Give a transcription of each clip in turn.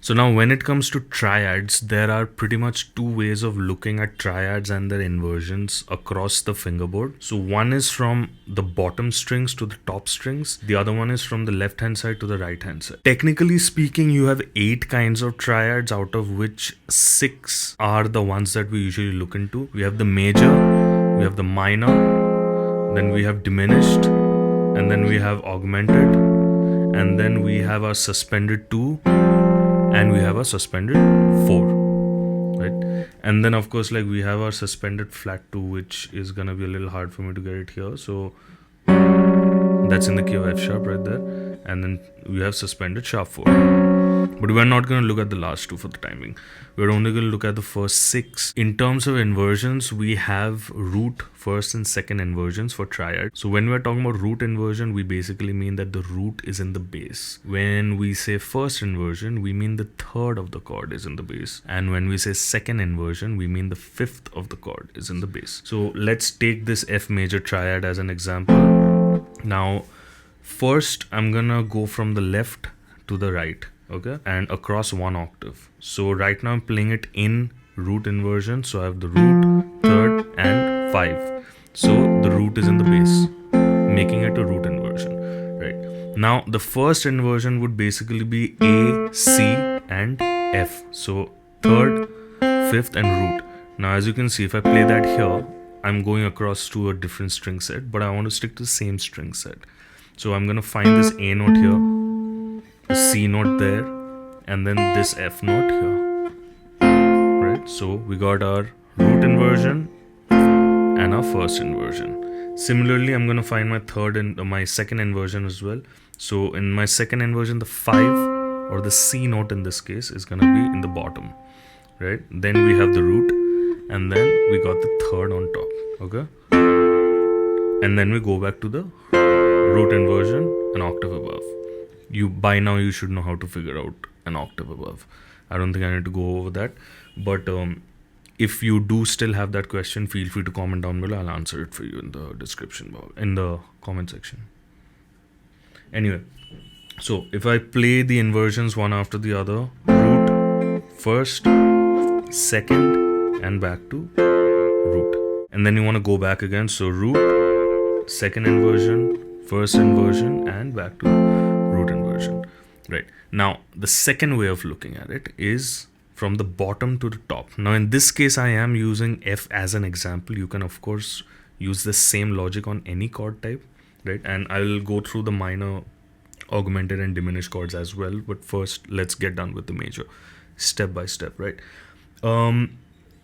So now when it comes to triads, there are pretty much two ways of looking at triads and their inversions across the fingerboard. So one is from the bottom strings to the top strings. The other one is from the left hand side to the right hand side. Technically speaking, you have 8 kinds of triads, out of which 6 are the ones that we usually look into. We have the major, we have the minor, then we have diminished, and then we have augmented, and then we have our suspended 2, and we have a suspended 4, right? And then of course, like, we have our suspended flat 2, which is gonna be a little hard for me to get it here, so that's in the key of F sharp right there. And then we have suspended sharp 4, but we're not going to look at the last 2 for the time being. We're only going to look at the first 6. In terms of inversions, we have root, first and second inversions for triad. So when we're talking about root inversion, we basically mean that the root is in the bass. When we say first inversion, we mean the third of the chord is in the bass. And when we say second inversion, we mean the fifth of the chord is in the bass. So let's take this F major triad as an example. Now, first I'm gonna go from the left to the right, okay, and across 1 octave. So right now I'm playing it in root inversion. So I have the root, third, and 5. So the root is in the bass, making it a root inversion, right? Now the first inversion would basically be A, C, and F. So third, fifth, and root. Now as you can see, if I play that here, I'm going across to a different string set, but I want to stick to the same string set. So I'm gonna find this A note here, the C note there, and then this F note here, right? So we got our root inversion and our first inversion. Similarly, I'm gonna find my third and my second inversion as well. So in my second inversion, the 5, or the C note in this case, is gonna be in the bottom, right? Then we have the root, and then we got the third on top, okay? And then we go back to the root inversion an octave above. By now you should know how to figure out an octave above. I don't think I need to go over that, but if you do still have that question, feel free to comment down below. I'll answer it for you in the description box, in the comment section. Anyway, so if I play the inversions one after the other, root, first, second, and back to root, and then you want to go back again. So root, second inversion, first inversion, and back to root inversion, right? Now the second way of looking at it is from the bottom to the top. Now in this case, I am using F as an example. You can of course use the same logic on any chord type, right? And I will go through the minor, augmented, and diminished chords as well, but first let's get done with the major step by step, right?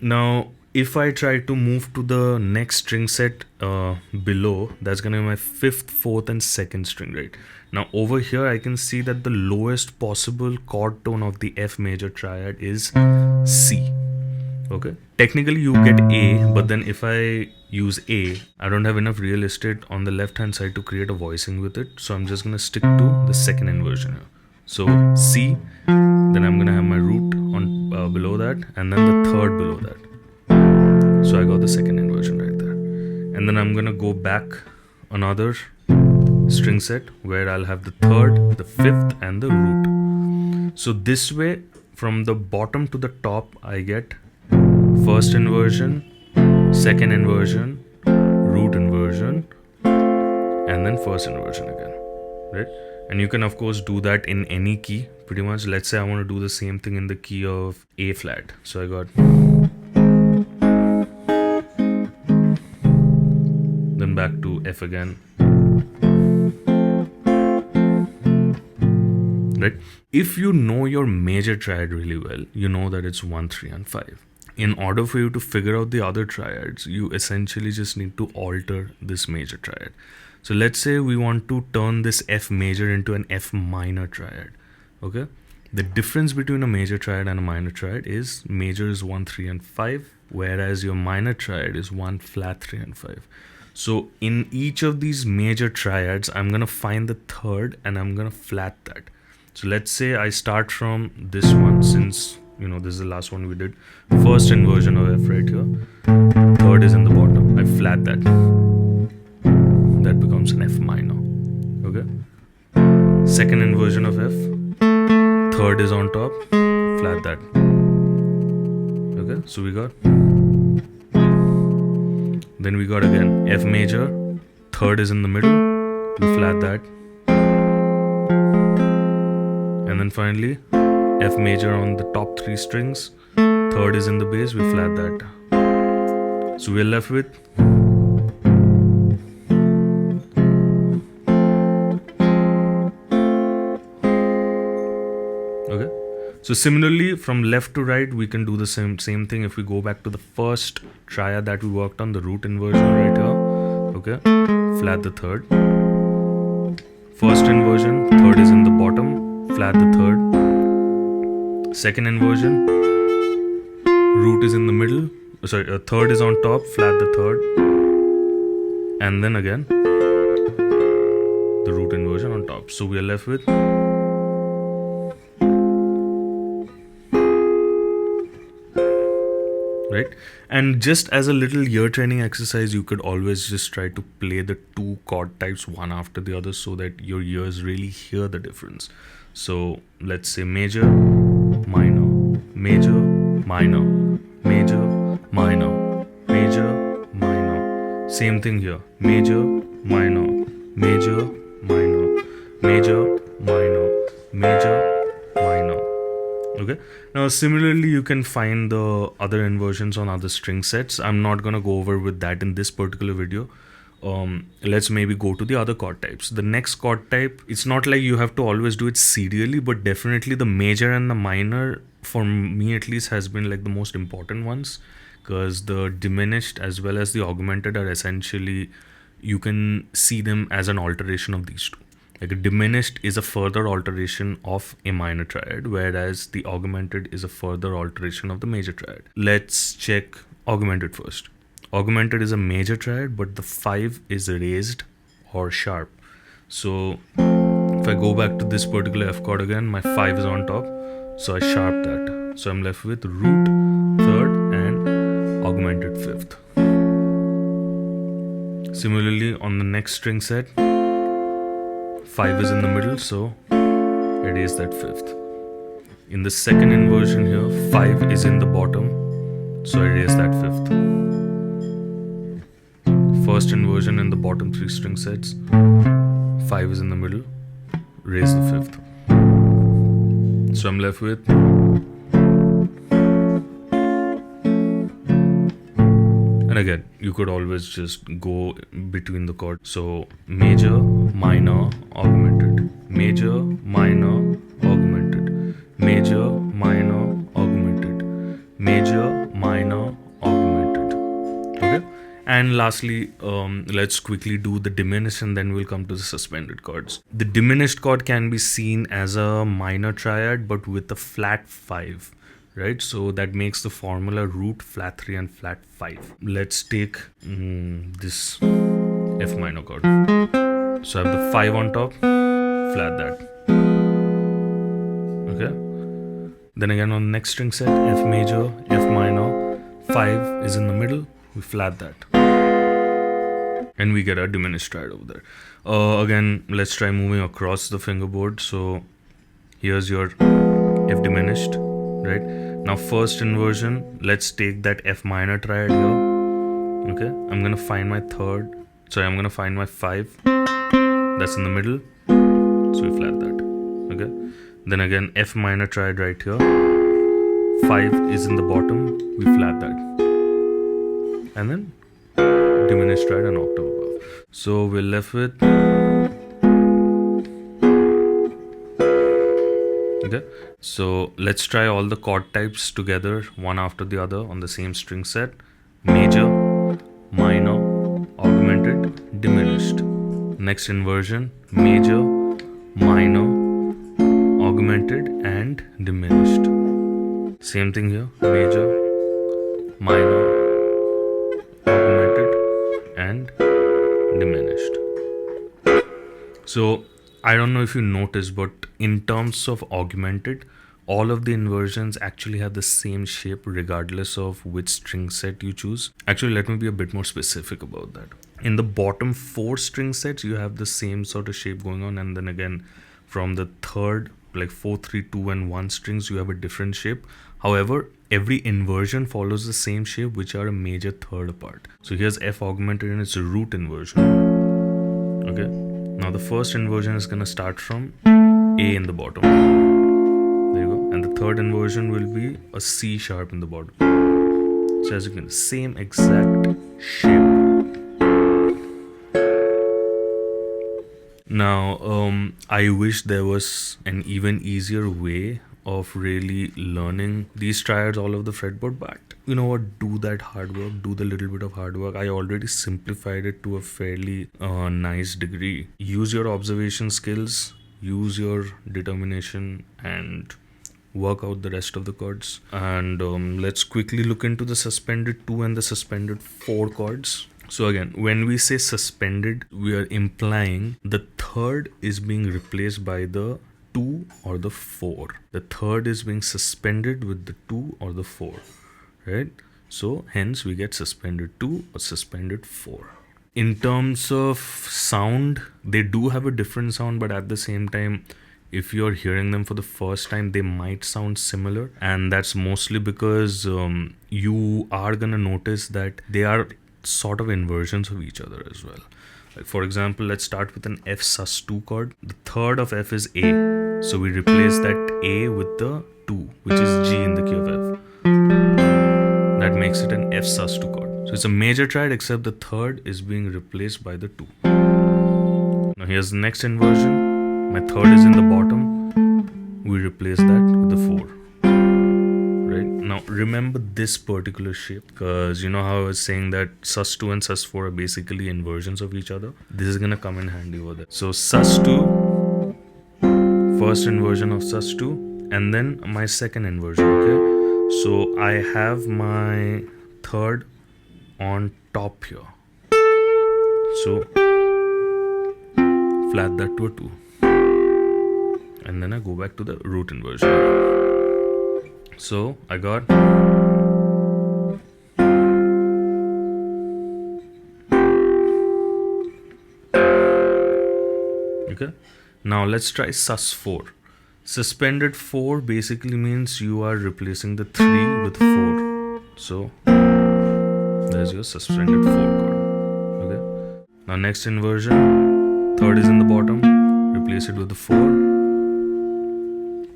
Now if I try to move to the next string set below, that's gonna be my 5th, 4th, and 2nd string, right? Now over here I can see that the lowest possible chord tone of the F major triad is C, okay? Technically you get A, but then if I use A, I don't have enough real estate on the left hand side to create a voicing with it, so I'm just gonna stick to the second inversion here. So C, then I'm gonna have my root on below that, and then the third below that. So I got the second inversion right there. And then I'm gonna go back another string set where I'll have the third, the fifth, and the root. So this way, from the bottom to the top, I get first inversion, second inversion, root inversion, and then first inversion again, right? And you can of course do that in any key pretty much. Let's say I want to do the same thing in the key of A flat. So I got, then back to F again, right? If you know your major triad really well, you know that it's 1, 3, and 5. In order for you to figure out the other triads, you essentially just need to alter this major triad. So let's say we want to turn this F major into an F minor triad, okay? The difference between a major triad and a minor triad is major is 1, 3, and 5, whereas your minor triad is 1 flat 3 and 5. So in each of these major triads, I'm gonna find the third and I'm gonna flat that. So let's say I start from this one, since you know this is the last one we did. First inversion of F right here, third is in the bottom, I flat that. That becomes an F minor, okay? Second inversion of F, third is on top, flat that. Okay, so we got, then we got again F major, third is in the middle, we flat that, and then finally F major on the top three strings, third is in the bass, we flat that. So we're left with okay. So similarly from left to right we can do the same thing. If we go back to the first triad that we worked on, the root inversion right here, okay, flat the third, first inversion, third is in the bottom, flat the third, second inversion, root is in the middle, sorry, third is on top, flat the third, and then again the root inversion on top. So we are left with right. And just as a little ear training exercise, you could always just try to play the two chord types one after the other so that your ears really hear the difference. So let's say major, minor, major, minor, major, minor, major, minor. Same thing here, major, minor, major, minor, major, minor, major, minor. Okay. Now similarly you can find the other inversions on other string sets. I'm not gonna go over with that in this particular video. Let's maybe go to the other chord types. The next chord type, it's not like you have to always do it serially, but definitely the major and the minor, for me at least, has been like the most important ones, because the diminished as well as the augmented are essentially, you can see them as an alteration of these two. Like a diminished is a further alteration of a minor triad, whereas the augmented is a further alteration of the major triad. Let's check augmented first. Augmented is a major triad, but the 5 is raised or sharp. So if I go back to this particular F chord again, my 5 is on top, so I sharp that. So I'm left with root, third, and augmented fifth. Similarly on the next string set, 5 is in the middle, so erase that fifth. In the second inversion here, 5 is in the bottom, so erase that fifth. First inversion in the bottom three string sets, 5 is in the middle, raise the fifth. So I'm left with and again, you could always just go between the chords. So major, minor, augmented, major, minor, augmented, major, minor, augmented, major, minor, augmented. Okay. And lastly, let's quickly do the diminished and then we'll come to the suspended chords. The diminished chord can be seen as a minor triad but with a flat 5. Right, so that makes the formula root, flat 3 and flat 5. Let's take this F minor chord. So I have the 5 on top, flat that. Okay. Then again on the next string set, F major, F minor, 5 is in the middle, we flat that. And we get a diminished triad over there. Again, let's try moving across the fingerboard. So here's your F diminished. Right now, first inversion, let's take that F minor triad here. Okay, I'm gonna find my third, sorry, I'm gonna find my 5 that's in the middle, so we flat that. Okay, then again F minor triad right here, 5 is in the bottom, we flat that, and then diminished triad an octave above. So we're left with okay. So let's try all the chord types together, one after the other on the same string set. Major, minor, augmented, diminished. Next inversion, major, minor, augmented and diminished. Same thing here, major, minor, augmented and diminished. So I don't know if you noticed, but in terms of augmented, all of the inversions actually have the same shape regardless of which string set you choose. Actually, let me be a bit more specific about that. In the bottom 4 string sets, you have the same sort of shape going on, and then again from the third, like 4, 3, 2 and 1 strings, you have a different shape. However, every inversion follows the same shape, which are a major third apart. So here's F augmented and it's a root inversion. Okay, now the first inversion is gonna start from A in the bottom. There you go. And the third inversion will be a C sharp in the bottom. So as you can, same exact shape. Now, I wish there was an even easier way of really learning these triads all over the fretboard, but you know what, do that hard work, do the little bit of hard work. I already simplified it to a fairly nice degree. Use your observation skills, use your determination, and work out the rest of the chords. And let's quickly look into the suspended 2 and the suspended 4 chords. So again, when we say suspended, we are implying the third is being replaced by the 2 or the 4. The third is being suspended with the 2 or the 4, right? So hence we get suspended 2 or suspended 4. In terms of sound, they do have a different sound, but at the same time, if you're hearing them for the first time, they might sound similar, and that's mostly because you are gonna notice that they are sort of inversions of each other as well. Like for example, let's start with an F sus2 chord. The third of F is A, so we replace that A with the 2, which is G in the key of F. That makes it an F sus2 chord. So it's a major triad, except the third is being replaced by the 2. Now here's the next inversion. My third is in the bottom. We replace that with the 4. Now remember this particular shape, because you know how I was saying that sus2 and sus4 are basically inversions of each other. This is gonna come in handy over there. So sus2, first inversion of sus2, and then my second inversion. Okay, so I have my third on top here, so flat that to a 2, and then I go back to the root inversion. So I got okay. Now let's try sus4. Suspended 4 basically means you are replacing the 3 with 4. So there's your suspended 4 chord. Okay. Now next inversion, third is in the bottom, replace it with the 4,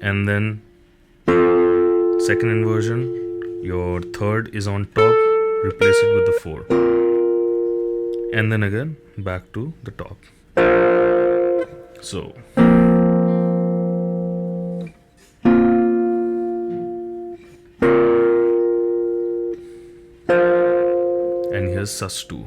and then second inversion, your third is on top, replace it with the 4, and then again back to the top. So and here's sus2.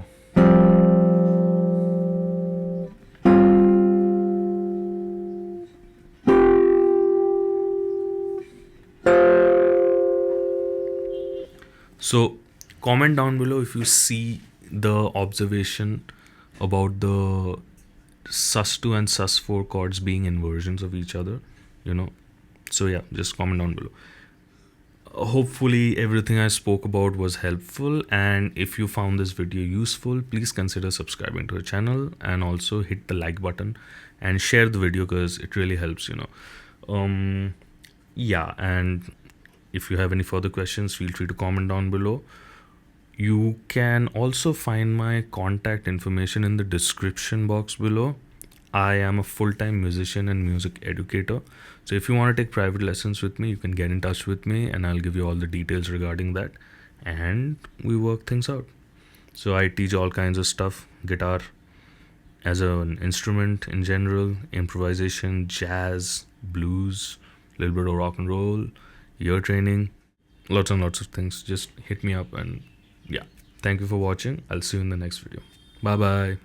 So comment down below if you see the observation about the sus2 and sus4 chords being inversions of each other, you know. So yeah, just comment down below. Hopefully everything I spoke about was helpful, and if you found this video useful, please consider subscribing to the channel, and also hit the like button and share the video, because it really helps, you know. Yeah, and if you have any further questions, feel free to comment down below. You can also find my contact information in the description box below. I am a full-time musician and music educator. So if you want to take private lessons with me, you can get in touch with me and I'll give you all the details regarding that. And we work things out. So I teach all kinds of stuff: guitar as an instrument in general, improvisation, jazz, blues, a little bit of rock and roll, ear training, lots and lots of things. Just hit me up, and yeah, thank you for watching. I'll see you in the next video. Bye bye.